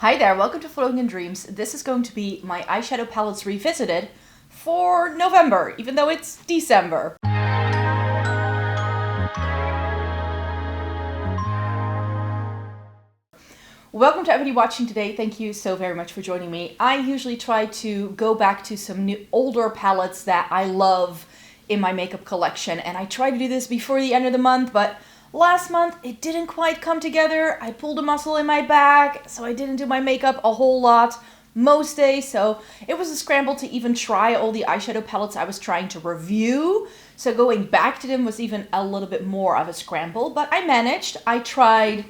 Hi there, welcome to Floating in Dreams. This is going to be my eyeshadow palettes revisited for November, even though it's December. Welcome to everybody watching today. Thank you so very much for joining me. I usually try to go back to some older palettes that I love in my makeup collection, and I try to do this before the end of the month, but last month it didn't quite come together. I pulled a muscle in my back, so I didn't do my makeup a whole lot most days, so it was a scramble to even try all the eyeshadow palettes I was trying to review. So going back to them was even a little bit more of a scramble, but I managed. I tried,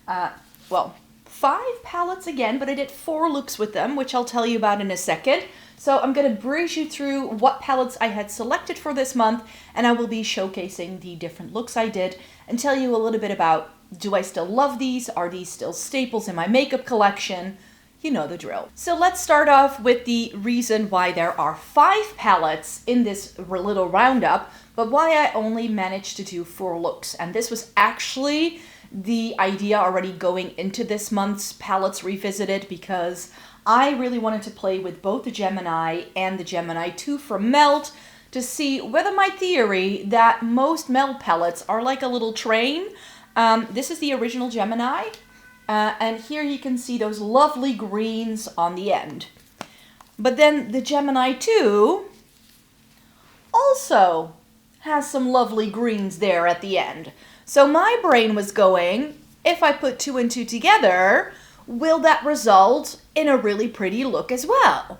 5 palettes again, but I did 4 looks with them, which I'll tell you about in a second. So I'm going to breeze you through what palettes I had selected for this month, and I will be showcasing the different looks I did and tell you a little bit about, do I still love these? Are these still staples in my makeup collection? You know the drill. So let's start off with the reason why there are 5 palettes in this little roundup, but why I only managed to do 4 looks. And this was actually the idea already going into this month's palettes revisited, because I really wanted to play with both the Gemini and the Gemini 2 from Melt to see whether my theory that most Melt palettes are like a little train. This is the original Gemini, and here you can see those lovely greens on the end. But then the Gemini 2 also has some lovely greens there at the end. So my brain was going, if I put 2 and 2 together, will that result in a really pretty look as well?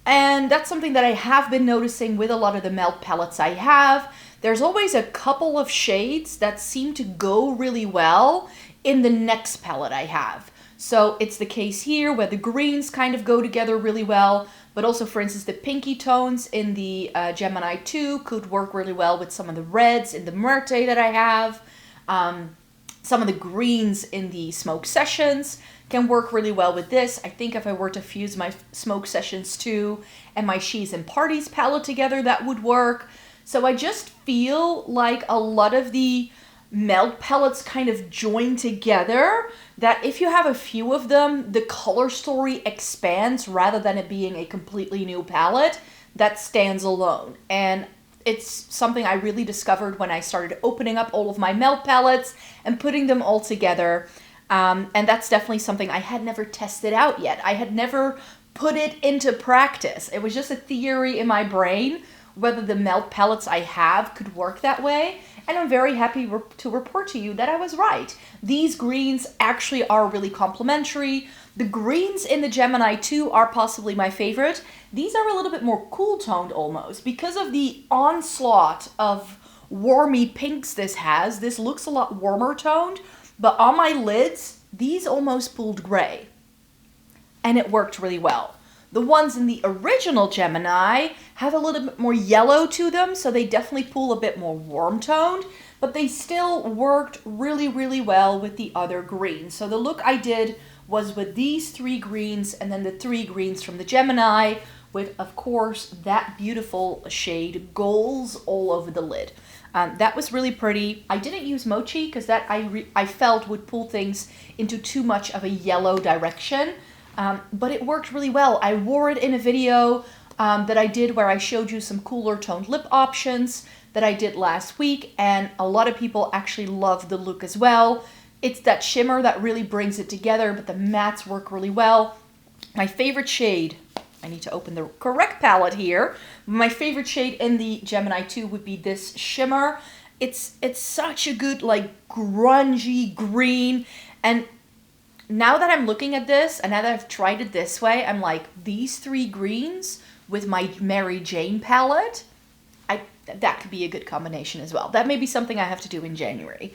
And that's something that I have been noticing with a lot of the Melt palettes I have. There's always a couple of shades that seem to go really well in the next palette I have. So it's the case here where the greens kind of go together really well, but also, for instance, the pinky tones in the Gemini 2 could work really well with some of the reds in the Myrte that I have. Some of the greens in the Smoke Sessions can work really well with this. I think if I were to fuse my Smoke Sessions 2 and my She's and Parties palette together, that would work. So I just feel like a lot of the Melt palettes kind of join together, that if you have a few of them, the color story expands rather than it being a completely new palette that stands alone. And it's something I really discovered when I started opening up all of my Melt palettes and putting them all together. And that's definitely something I had never tested out yet. I had never put it into practice. It was just a theory in my brain whether the Melt palettes I have could work that way. And I'm very happy to report to you that I was right. These greens actually are really complementary. The greens in the Gemini 2 are possibly my favorite. These are a little bit more cool toned almost. Because of the onslaught of warmy pinks this has, this looks a lot warmer toned. But on my lids, these almost pulled gray. And it worked really well. The ones in the original Gemini have a little bit more yellow to them, so they definitely pull a bit more warm toned, but they still worked really, really well with the other greens. So the look I did was with these 3 greens and then the 3 greens from the Gemini with, of course, that beautiful shade Goals all over the lid. That was really pretty. I didn't use Mochi because that I felt would pull things into too much of a yellow direction. But it worked really well. I wore it in a video that I did where I showed you some cooler toned lip options that I did last week, and a lot of people actually loved the look as well. It's that shimmer that really brings it together, but the mattes work really well. My favorite shade, I need to open the correct palette here. My favorite shade in the Gemini 2 would be this shimmer. It's such a good, like, grungy green, and now that I'm looking at this, and now that I've tried it this way, I'm like, these 3 greens with my Mary Jane palette, that could be a good combination as well. That may be something I have to do in January.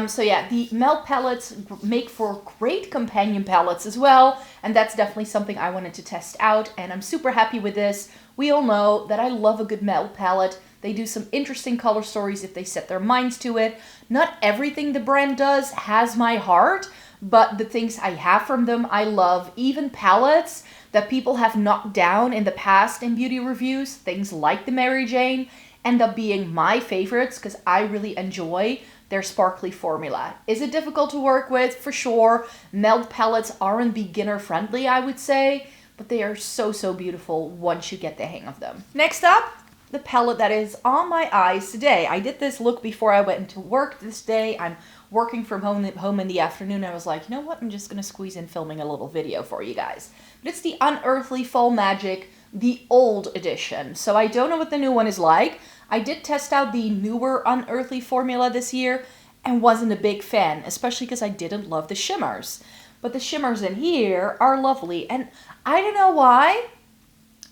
So yeah, the Melt palettes make for great companion palettes as well, and that's definitely something I wanted to test out, and I'm super happy with this. We all know that I love a good Melt palette. They do some interesting color stories if they set their minds to it. Not everything the brand does has my heart, but the things I have from them, I love. Even palettes that people have knocked down in the past in beauty reviews, things like the Mary Jane, end up being my favorites because I really enjoy their sparkly formula. Is it difficult to work with? For sure. Melt palettes aren't beginner friendly, I would say, but they are so, so beautiful once you get the hang of them. Next up, the palette that is on my eyes today. I did this look before I went into work this day. I'm working from home in the afternoon. I was like, you know what? I'm just going to squeeze in filming a little video for you guys. But it's the Unearthly Fall Magic, the old edition. So I don't know what the new one is like. I did test out the newer Unearthly formula this year and wasn't a big fan, especially because I didn't love the shimmers. But the shimmers in here are lovely. And I don't know why,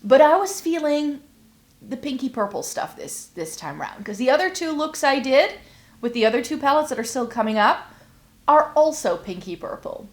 but I was feeling the pinky purple stuff this time around. Because the other two looks I did with the other two palettes that are still coming up are also pinky purple.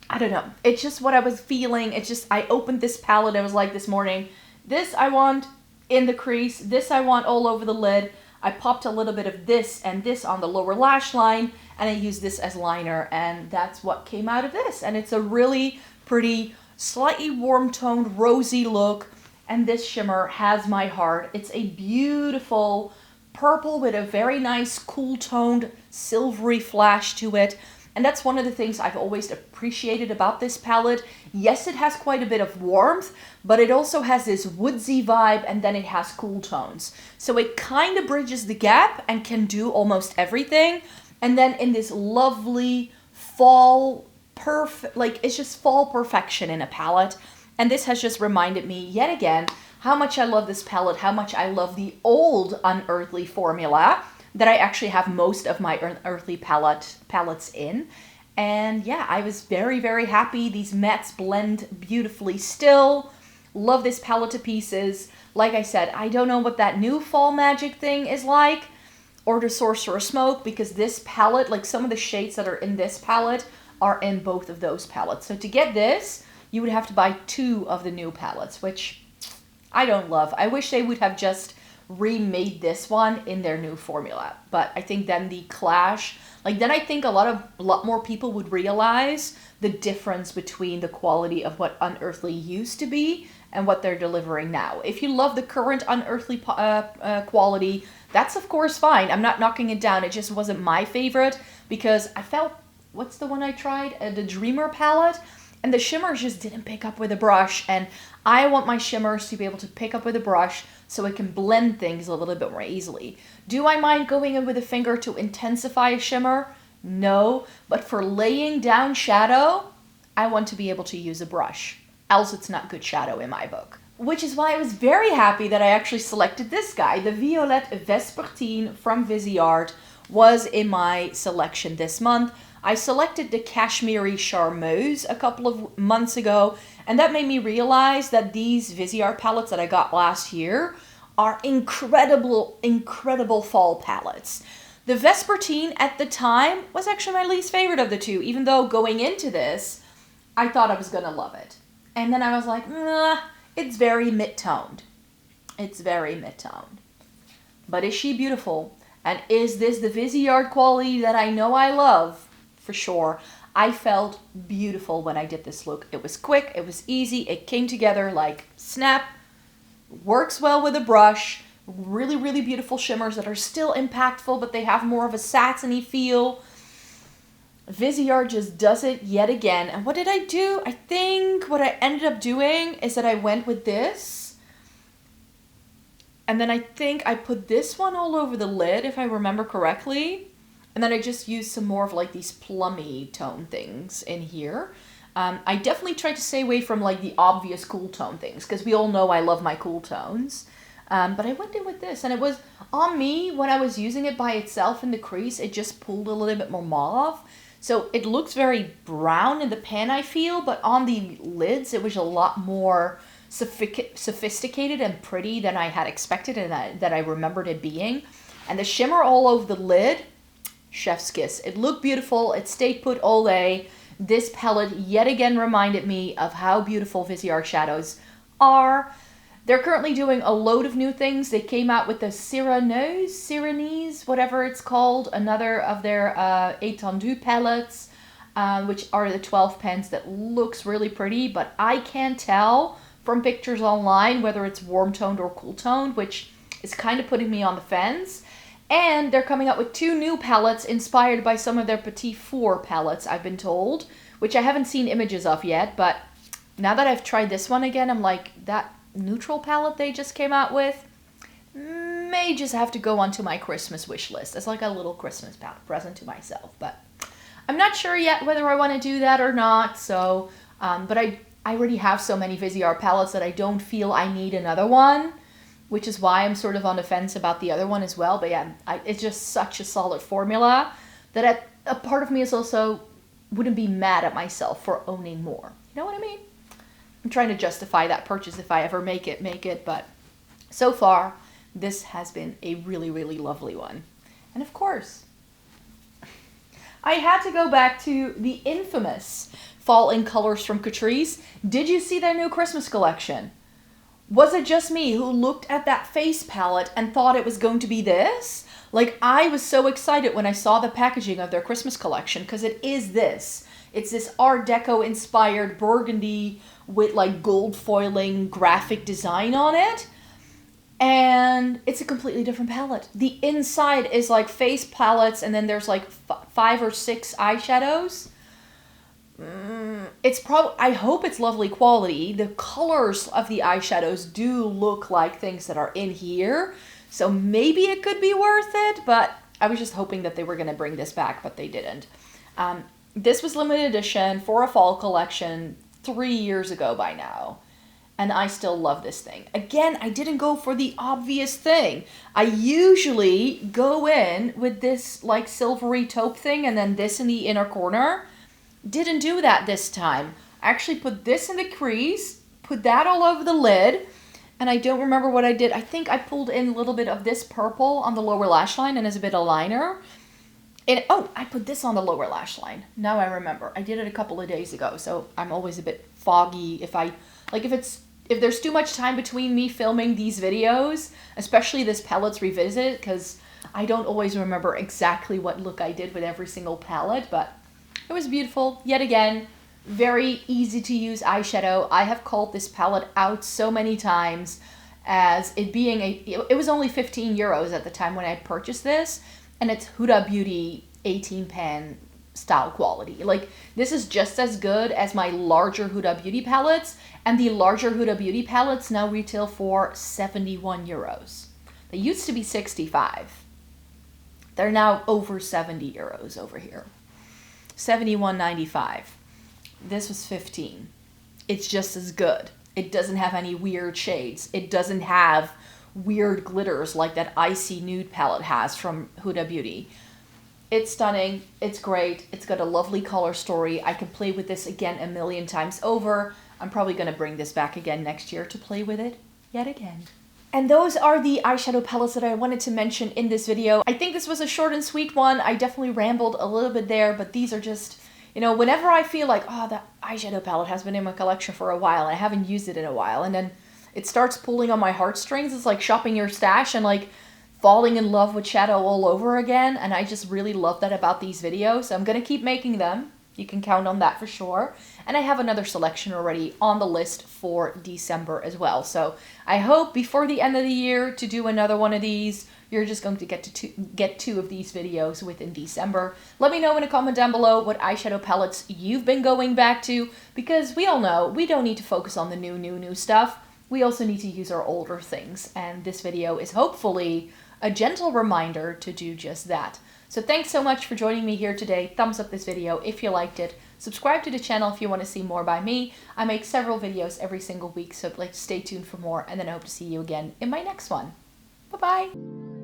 I don't know. It's just what I was feeling. It's just, I opened this palette. I was like this morning, this I want in the crease. This I want all over the lid. I popped a little bit of this and this on the lower lash line, and I used this as liner, and that's what came out of this. And it's a really pretty, slightly warm toned, rosy look. And this shimmer has my heart. It's a beautiful purple with a very nice cool toned silvery flash to it. And that's one of the things I've always appreciated about this palette. Yes, it has quite a bit of warmth, but it also has this woodsy vibe, and then it has cool tones. So it kind of bridges the gap and can do almost everything. And then in this lovely fall it's just fall perfection in a palette. And this has just reminded me yet again how much I love this palette, how much I love the old Unearthly formula that I actually have most of my Unearthly palettes in. And yeah, I was very, very happy. These mattes blend beautifully still. Love this palette to pieces. Like I said, I don't know what that new Fall Magic thing is like, or the Sorcerer Smoke, because this palette, like some of the shades that are in this palette, are in both of those palettes. So to get this, you would have to buy 2 of the new palettes, which I don't love. I wish they would have just remade this one in their new formula. But I think then the clash, then I think a lot more people would realize the difference between the quality of what Unearthly used to be and what they're delivering now. If you love the current Unearthly quality, that's of course fine. I'm not knocking it down. It just wasn't my favorite because I felt, what's the one I tried? The Dreamer palette. And the shimmers just didn't pick up with a brush. And I want my shimmers to be able to pick up with a brush so it can blend things a little bit more easily. Do I mind going in with a finger to intensify a shimmer? No. But for laying down shadow, I want to be able to use a brush. Else it's not good shadow in my book. Which is why I was very happy that I actually selected this guy. The Violette Vespertine from Viseart was in my selection this month. I selected the Cashmere Charmeuse a couple of months ago, and that made me realize that these Viseart palettes that I got last year are incredible, incredible fall palettes. The Vespertine at the time was actually my least favorite of the two, even though going into this, I thought I was going to love it. And then I was like, nah, it's very mid-toned. It's very mid-toned. But is she beautiful? And is this the Viseart quality that I know I love? For sure. I felt beautiful when I did this look. It was quick, it was easy, it came together like snap, works well with a brush, really, really beautiful shimmers that are still impactful, but they have more of a satiny feel. Viseart just does it yet again. And what did I do? I think what I ended up doing is that I went with this. And then I think I put this one all over the lid, if I remember correctly. And then I just used some more of these plummy tone things in here. I definitely tried to stay away from the obvious cool tone things, because we all know I love my cool tones. But I went in with this, and it was on me when I was using it by itself in the crease. It just pulled a little bit more mauve. So it looks very brown in the pan, I feel, but on the lids it was a lot more sophisticated and pretty than I had expected and that I remembered it being. And the shimmer all over the lid, chef's kiss. It looked beautiful. It stayed put all day. This palette yet again reminded me of how beautiful Viseart shadows are. They're currently doing a load of new things. They came out with the Sirenese, whatever it's called, another of their étendue palettes, which are the 12 pens that looks really pretty, but I can't tell from pictures online whether it's warm toned or cool toned, which is kind of putting me on the fence. And they're coming out with 2 new palettes inspired by some of their Petit Four palettes, I've been told, which I haven't seen images of yet, but now that I've tried this one again, I'm like, that neutral palette they just came out with may just have to go onto my Christmas wish list as like a little Christmas present to myself. But I'm not sure yet whether I want to do that or not. So, but I already have so many Viseart palettes that I don't feel I need another one, which is why I'm sort of on the fence about the other one as well. But yeah, it's just such a solid formula that a part of me is also wouldn't be mad at myself for owning more. You know what I mean? I'm trying to justify that purchase if I ever make it, but so far, this has been a really, really lovely one. And of course, I had to go back to the infamous Fall in Colors from Catrice. Did you see their new Christmas collection? Was it just me who looked at that face palette and thought it was going to be this? Like, I was so excited when I saw the packaging of their Christmas collection, because it is this. It's this Art Deco inspired burgundy with like gold foiling graphic design on it. And it's a completely different palette. The inside is like face palettes, and then there's like 5 or 6 eyeshadows. It's probably, I hope it's lovely quality. The colors of the eyeshadows do look like things that are in here. So maybe it could be worth it, but I was just hoping that they were going to bring this back, but they didn't. This was limited edition for a fall collection 3 years ago by now. And I still love this thing. Again, I didn't go for the obvious thing. I usually go in with this like silvery taupe thing and then this in the inner corner. Didn't do that this time. I actually put this in the crease, put that all over the lid, and I don't remember what I did. I think I pulled in a little bit of this purple on the lower lash line and as a bit of liner. And oh, I put this on the lower lash line. Now I remember. I did it a couple of days ago, so I'm always a bit foggy if there's too much time between me filming these videos, especially this palettes revisit, because I don't always remember exactly what look I did with every single palette, but it was beautiful. Yet again, very easy to use eyeshadow. I have called this palette out so many times as it being it was only 15 euros at the time when I purchased this, and it's Huda Beauty 18 pan style quality. Like, this is just as good as my larger Huda Beauty palettes, and the larger Huda Beauty palettes now retail for 71 euros. They used to be 65. They're now over 70 euros over here. 71.95. This was 15. It's just as good. It doesn't have any weird shades. It doesn't have weird glitters like that Icy Nude palette has from Huda Beauty. It's stunning. It's great. It's got a lovely color story. I can play with this again a million times over. I'm probably going to bring this back again next year to play with it yet again. And those are the eyeshadow palettes that I wanted to mention in this video. I think this was a short and sweet one. I definitely rambled a little bit there, but these are just, you know, whenever I feel like, oh, that eyeshadow palette has been in my collection for a while and I haven't used it in a while, and then it starts pulling on my heartstrings. It's like shopping your stash and like falling in love with shadow all over again, and I just really love that about these videos. So I'm going to keep making them. You can count on that for sure. And I have another selection already on the list for December as well. So I hope before the end of the year to do another one of these. You're just going to get two of these videos within December. Let me know in a comment down below what eyeshadow palettes you've been going back to, because we all know we don't need to focus on the new stuff. We also need to use our older things. And this video is hopefully a gentle reminder to do just that. So thanks so much for joining me here today. Thumbs up this video if you liked it. Subscribe to the channel if you want to see more by me. I make several videos every single week, so stay tuned for more, and then I hope to see you again in my next one. Bye-bye.